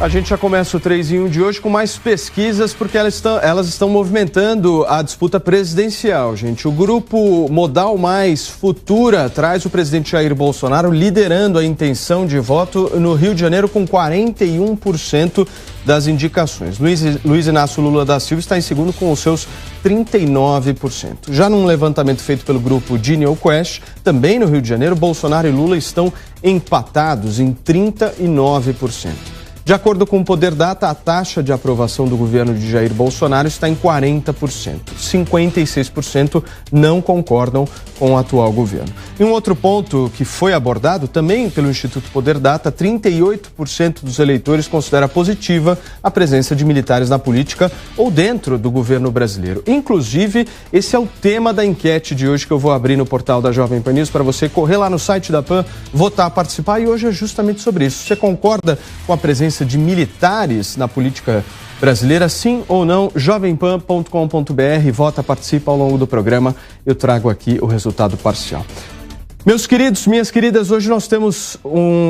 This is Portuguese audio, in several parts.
A gente já começa o 3 em 1 de hoje com mais pesquisas, porque elas estão movimentando a disputa presidencial, gente. O grupo Modal Mais Futura traz o presidente Jair Bolsonaro liderando a intenção de voto no Rio de Janeiro com 41% das indicações. Luiz Inácio Lula da Silva está em segundo com os seus 39%. Já num levantamento feito pelo grupo Genial Quest, também no Rio de Janeiro, Bolsonaro e Lula estão empatados em 39%. De acordo com o Poder Data, a taxa de aprovação do governo de Jair Bolsonaro está em 40%. 56% não concordam com o atual governo. E um outro ponto que foi abordado também pelo Instituto Poder Data, 38% dos eleitores considera positiva a presença de militares na política ou dentro do governo brasileiro. Inclusive, esse é o tema da enquete de hoje que eu vou abrir no portal da Jovem Pan News para você correr lá no site da PAN, votar, participar, e hoje é justamente sobre isso. Você concorda com a presença de militares na política brasileira, sim ou não? jovempan.com.br, vota, participa ao longo do programa, eu trago aqui o resultado parcial. Meus queridos, minhas queridas, hoje nós temos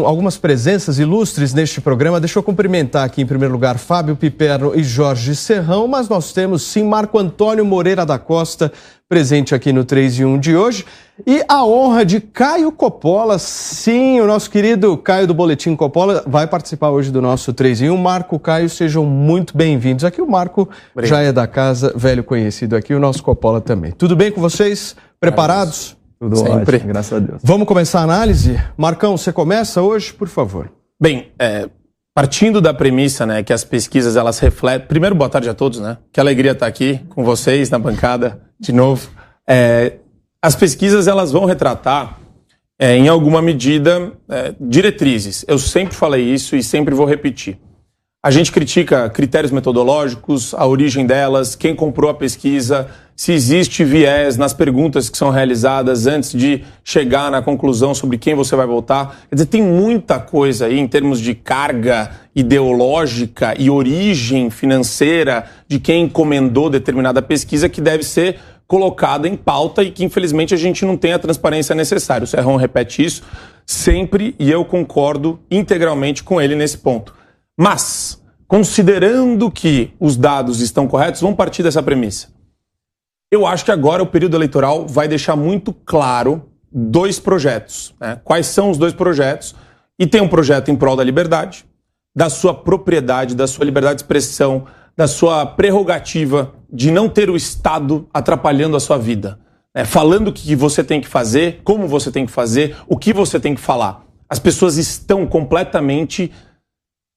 algumas presenças ilustres neste programa. Deixa eu cumprimentar aqui em primeiro lugar Fábio Piperno e Jorge Serrão, mas nós temos sim Marco Antônio Moreira da Costa presente aqui no 3 em 1 de hoje. E a honra de Caio Coppola, sim, o nosso querido Caio do Boletim Coppola vai participar hoje do nosso 3 em 1. Marco, Caio, sejam muito bem-vindos. Aqui o Marco já é da casa, velho conhecido aqui, o nosso Coppola também. Tudo bem com vocês? Preparados? Tudo sempre. Ótimo, graças a Deus. Vamos começar a análise? Marcão, você começa hoje, por favor. Bem, partindo da premissa, né, que as pesquisas elas refletem... Primeiro, boa tarde a todos, né? Que alegria estar aqui com vocês na bancada de novo. As pesquisas elas vão retratar, em alguma medida, diretrizes. Eu sempre falei isso e sempre vou repetir. A gente critica critérios metodológicos, a origem delas, quem comprou a pesquisa, se existe viés nas perguntas que são realizadas antes de chegar na conclusão sobre quem você vai votar. Quer dizer, tem muita coisa aí em termos de carga ideológica e origem financeira de quem encomendou determinada pesquisa que deve ser colocada em pauta e que, infelizmente, a gente não tem a transparência necessária. O Serrão repete isso sempre e eu concordo integralmente com ele nesse ponto. Mas, considerando que os dados estão corretos, vamos partir dessa premissa. Eu acho que agora o período eleitoral vai deixar muito claro dois projetos, né? Quais são os dois projetos? E tem um projeto em prol da liberdade, da sua propriedade, da sua liberdade de expressão, da sua prerrogativa de não ter o Estado atrapalhando a sua vida, né? Falando o que você tem que fazer, como você tem que fazer, o que você tem que falar. As pessoas estão completamente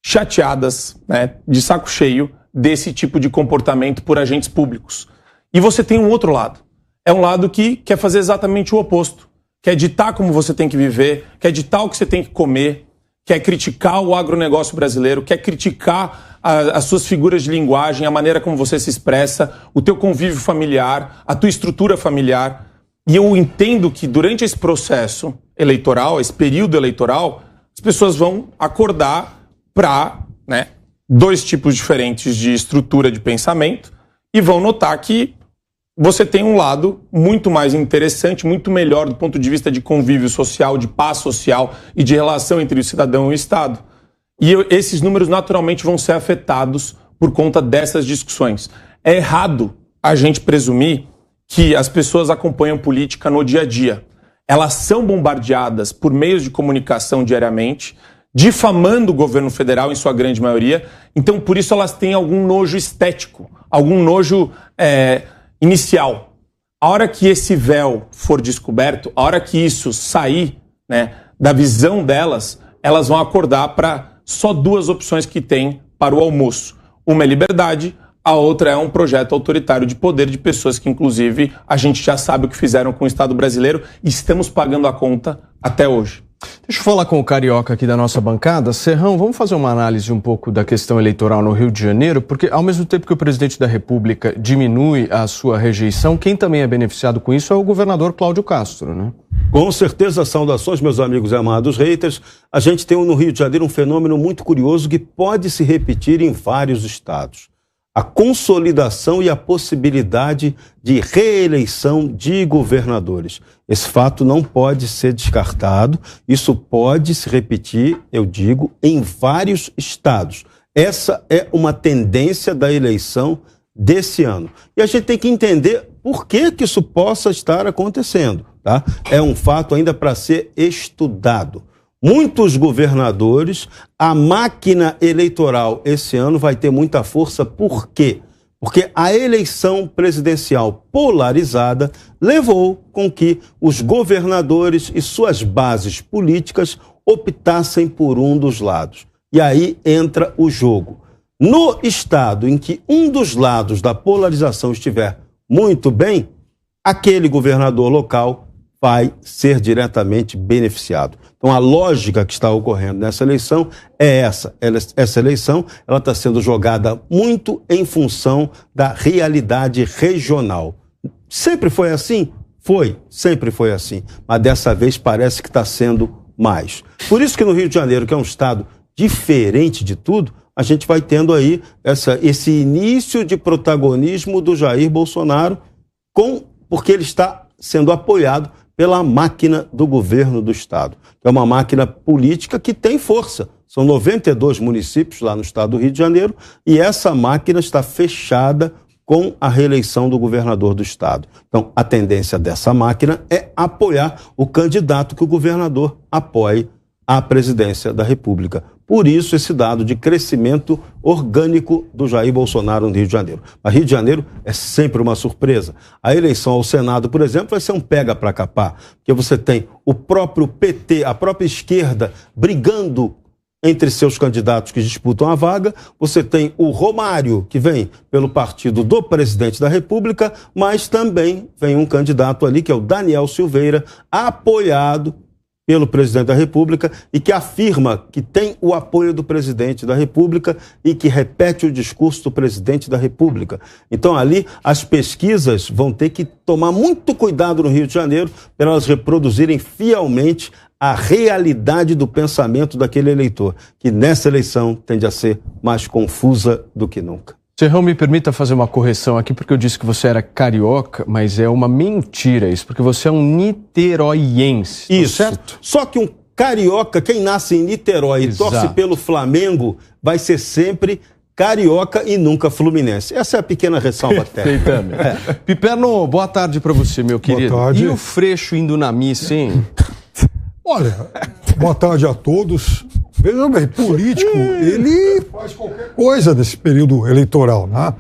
chateadas, né, de saco cheio desse tipo de comportamento por agentes públicos. E você tem um outro lado. É um lado que quer fazer exatamente o oposto. Quer ditar como você tem que viver, quer ditar o que você tem que comer, quer criticar o agronegócio brasileiro, quer criticar as suas figuras de linguagem, a maneira como você se expressa, o teu convívio familiar, a tua estrutura familiar. E eu entendo que durante esse processo eleitoral, esse período eleitoral, as pessoas vão acordar para, né, dois tipos diferentes de estrutura de pensamento e vão notar que você tem um lado muito mais interessante, muito melhor do ponto de vista de convívio social, de paz social e de relação entre o cidadão e o Estado. E esses números naturalmente vão ser afetados por conta dessas discussões. É errado a gente presumir que as pessoas acompanham política no dia a dia. Elas são bombardeadas por meios de comunicação diariamente, difamando o governo federal em sua grande maioria. Então, por isso, elas têm algum nojo estético, algum nojo inicial. A hora que esse véu for descoberto, a hora que isso sair, né, da visão delas, elas vão acordar para só duas opções que tem para o almoço. Uma é liberdade, a outra é um projeto autoritário de poder de pessoas que, inclusive, a gente já sabe o que fizeram com o Estado brasileiro e estamos pagando a conta até hoje. Deixa eu falar com o Carioca aqui da nossa bancada. Serrão, vamos fazer uma análise um pouco da questão eleitoral no Rio de Janeiro, porque ao mesmo tempo que o presidente da República diminui a sua rejeição, quem também é beneficiado com isso é o governador Cláudio Castro, né? Com certeza, saudações, meus amigos e amados haters. A gente tem no Rio de Janeiro um fenômeno muito curioso que pode se repetir em vários estados. a consolidação e a possibilidade de reeleição de governadores. Esse fato não pode ser descartado, isso pode se repetir, eu digo, em vários estados. Essa é uma tendência da eleição desse ano. E a gente tem que entender por que isso possa estar acontecendo, tá? É um fato ainda para ser estudado. Muitos governadores, a máquina eleitoral esse ano vai ter muita força. Por quê? Porque a eleição presidencial polarizada levou com que os governadores e suas bases políticas optassem por um dos lados. E aí entra o jogo. No estado em que um dos lados da polarização estiver muito bem, aquele governador local vai ser diretamente beneficiado. Então, a lógica que está ocorrendo nessa eleição é essa. Essa eleição está sendo jogada muito em função da realidade regional. Sempre foi assim? Sempre foi assim. Mas dessa vez parece que está sendo mais. Por isso que no Rio de Janeiro, que é um estado diferente de tudo, a gente vai tendo aí esse início de protagonismo do Jair Bolsonaro, porque ele está sendo apoiado pela máquina do governo do estado. É uma máquina política que tem força. São 92 municípios lá no estado do Rio de Janeiro e essa máquina está fechada com a reeleição do governador do estado. Então, a tendência dessa máquina é apoiar o candidato que o governador apoie à presidência da República. Por isso, esse dado de crescimento orgânico do Jair Bolsonaro no Rio de Janeiro. Mas Rio de Janeiro é sempre uma surpresa. A eleição ao Senado, por exemplo, vai ser um pega para capar, porque você tem o próprio PT, a própria esquerda, brigando entre seus candidatos que disputam a vaga. Você tem o Romário, que vem pelo partido do presidente da República, mas também vem um candidato ali, que é o Daniel Silveira, apoiado pelo presidente da República e que afirma que tem o apoio do presidente da República e que repete o discurso do presidente da República. Então ali as pesquisas vão ter que tomar muito cuidado no Rio de Janeiro para elas reproduzirem fielmente a realidade do pensamento daquele eleitor, que nessa eleição tende a ser mais confusa do que nunca. Serrão, me permita fazer uma correção aqui, porque eu disse que você era carioca, mas é uma mentira isso, porque você é um niteroiense. Isso, certo? Só que um carioca, quem nasce em Niterói e torce pelo Flamengo, vai ser sempre carioca e nunca fluminense. Essa é a pequena ressalva técnica. Piperno, boa tarde para você, meu querido. Boa tarde. E o Freixo indo na missa, hein? Olha, boa tarde a todos. Veja bem, político, ele faz qualquer coisa nesse período eleitoral, né?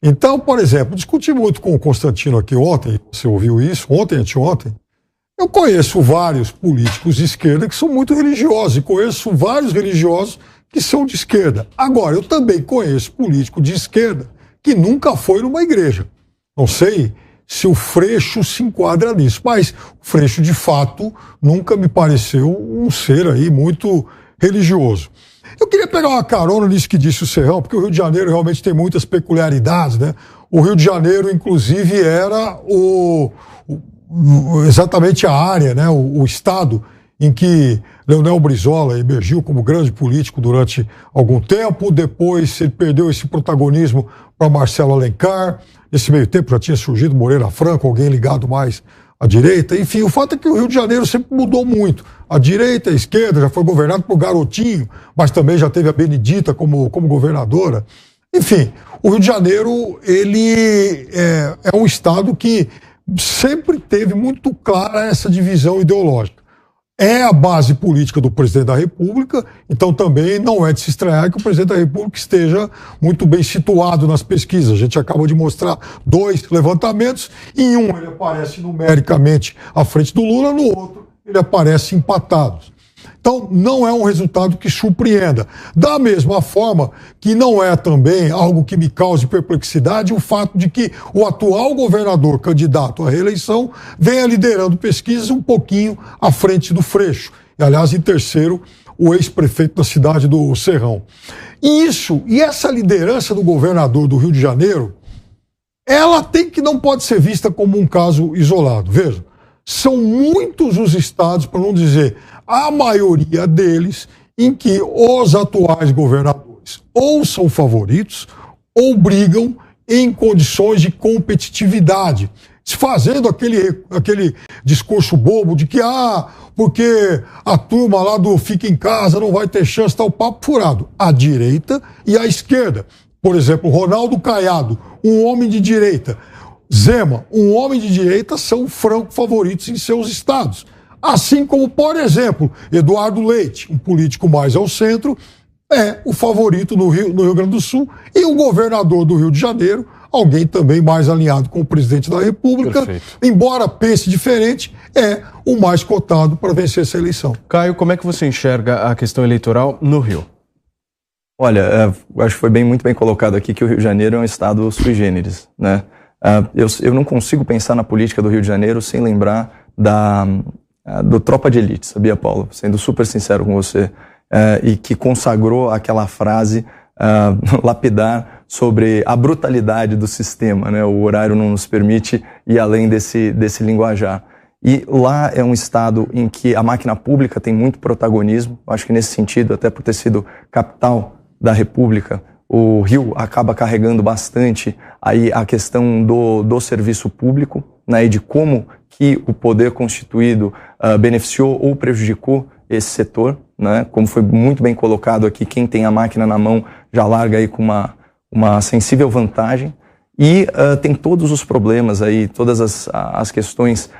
Então, por exemplo, discuti muito com o Constantino aqui ontem, você ouviu isso, ontem, anteontem. Eu conheço vários políticos de esquerda que são muito religiosos, e conheço vários religiosos que são de esquerda. Agora, eu também conheço político de esquerda que nunca foi numa igreja. Não sei se o Freixo se enquadra nisso, mas o Freixo, de fato, nunca me pareceu um ser aí muito religioso. Eu queria pegar uma carona nisso que disse o Serrão, porque o Rio de Janeiro realmente tem muitas peculiaridades, né? O Rio de Janeiro, inclusive, era exatamente a área, né? O estado em que Leonel Brizola emergiu como grande político durante algum tempo. Depois ele perdeu esse protagonismo para Marcelo Alencar. Nesse meio tempo já tinha surgido Moreira Franco, alguém ligado mais à direita. Enfim, o fato é que o Rio de Janeiro sempre mudou muito. A direita, a esquerda, já foi governado por Garotinho, mas também já teve a Benedita como governadora. Enfim, o Rio de Janeiro, ele é um estado que sempre teve muito clara essa divisão ideológica. É a base política do presidente da República, então também não é de se estranhar que o presidente da República esteja muito bem situado nas pesquisas. A gente acaba de mostrar 2 levantamentos, em um ele aparece numericamente à frente do Lula, no outro ele aparece empatado. Então não é um resultado que surpreenda. Da mesma forma que não é também algo que me cause perplexidade o fato de que o atual governador candidato à reeleição venha liderando pesquisas um pouquinho à frente do Freixo. E, aliás, em terceiro, o ex-prefeito da cidade do Serrão. E essa liderança do governador do Rio de Janeiro, ela não pode ser vista como um caso isolado. Veja, são muitos os estados, para não dizer a maioria deles, em que os atuais governadores ou são favoritos ou brigam em condições de competitividade, fazendo aquele discurso bobo de que, porque a turma lá do fica em casa não vai ter chance, tá o papo furado. A direita e a esquerda. Por exemplo, Ronaldo Caiado, um homem de direita. Zema, um homem de direita, são franco favoritos em seus estados. Assim como, por exemplo, Eduardo Leite, um político mais ao centro, é o favorito no Rio Grande do Sul, e o governador do Rio de Janeiro, alguém também mais alinhado com o presidente da República, embora pense diferente, é o mais cotado para vencer essa eleição. Caio, como é que você enxerga a questão eleitoral no Rio? Olha, acho que foi muito bem colocado aqui que o Rio de Janeiro é um estado sui generis, né? Eu não consigo pensar na política do Rio de Janeiro sem lembrar do Tropa de Elite, sabia, Paulo? Sendo super sincero com você. E que consagrou aquela frase lapidar sobre a brutalidade do sistema, né? O horário não nos permite ir além desse linguajar. E lá é um estado em que a máquina pública tem muito protagonismo. Acho que nesse sentido, até por ter sido capital da República, o Rio acaba carregando bastante aí a questão do serviço público, né? E de como que o poder constituído beneficiou ou prejudicou esse setor, né? Como foi muito bem colocado aqui, quem tem a máquina na mão já larga aí com uma sensível vantagem. E tem todos os problemas aí, todas as questões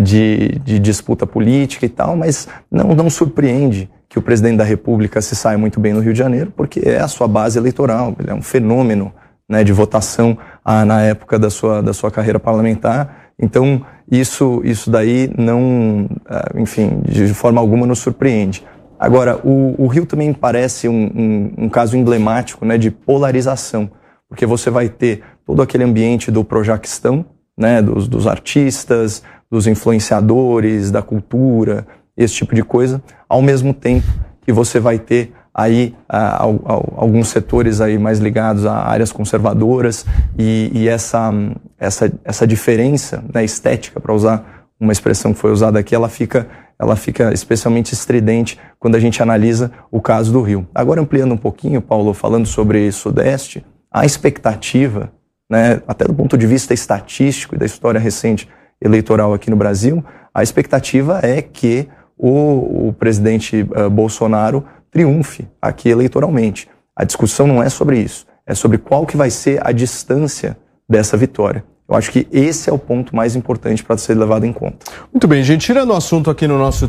de disputa política e tal, mas não surpreende que o presidente da República se saia muito bem no Rio de Janeiro, porque é a sua base eleitoral, ele é um fenômeno, né, de votação na época da sua carreira parlamentar. Então, isso daí não, enfim, de forma alguma nos surpreende. Agora, o Rio também parece um caso emblemático, né, de polarização, porque você vai ter todo aquele ambiente do Projaquistão, né, dos artistas, dos influenciadores, da cultura, esse tipo de coisa, ao mesmo tempo que você vai ter aí alguns setores aí mais ligados a áreas conservadoras e essa diferença, né, estética, para usar uma expressão que foi usada aqui, ela fica especialmente estridente quando a gente analisa o caso do Rio. Agora, ampliando um pouquinho, Paulo, falando sobre Sudeste, a expectativa, né, até do ponto de vista estatístico e da história recente eleitoral aqui no Brasil, a expectativa é que o presidente Bolsonaro triunfe aqui eleitoralmente. A discussão não é sobre isso, é sobre qual que vai ser a distância dessa vitória. Eu acho que esse é o ponto mais importante para ser levado em conta. Muito bem, gente, tirando o assunto aqui no nosso